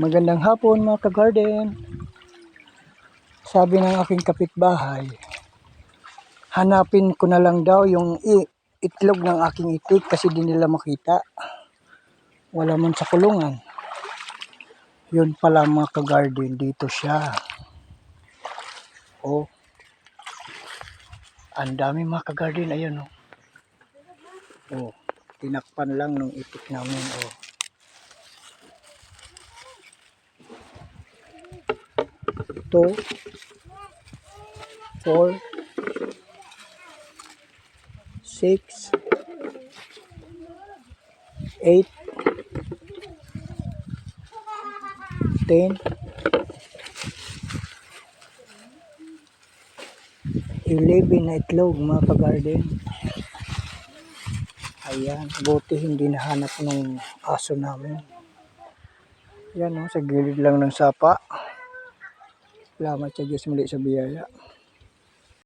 Magandang hapon mga ka-garden. Sabi ng aking kapitbahay, hanapin ko na lang daw yung itlog ng aking itik kasi di nila makita. Wala man sa kulungan. Yun pala mga ka-garden, dito siya. Oh, ang dami mga ka-garden, ayun oh. Oh, tinakpan lang ng itik namin oh. 2, 4, 6, 8, 10, 11 na itlog mga ka-garden. Ayan, buti hindi nahanap ng aso namin. Yan o, sa gilid lang ng sapa. Salamat sa Diyos muli sa biyaya.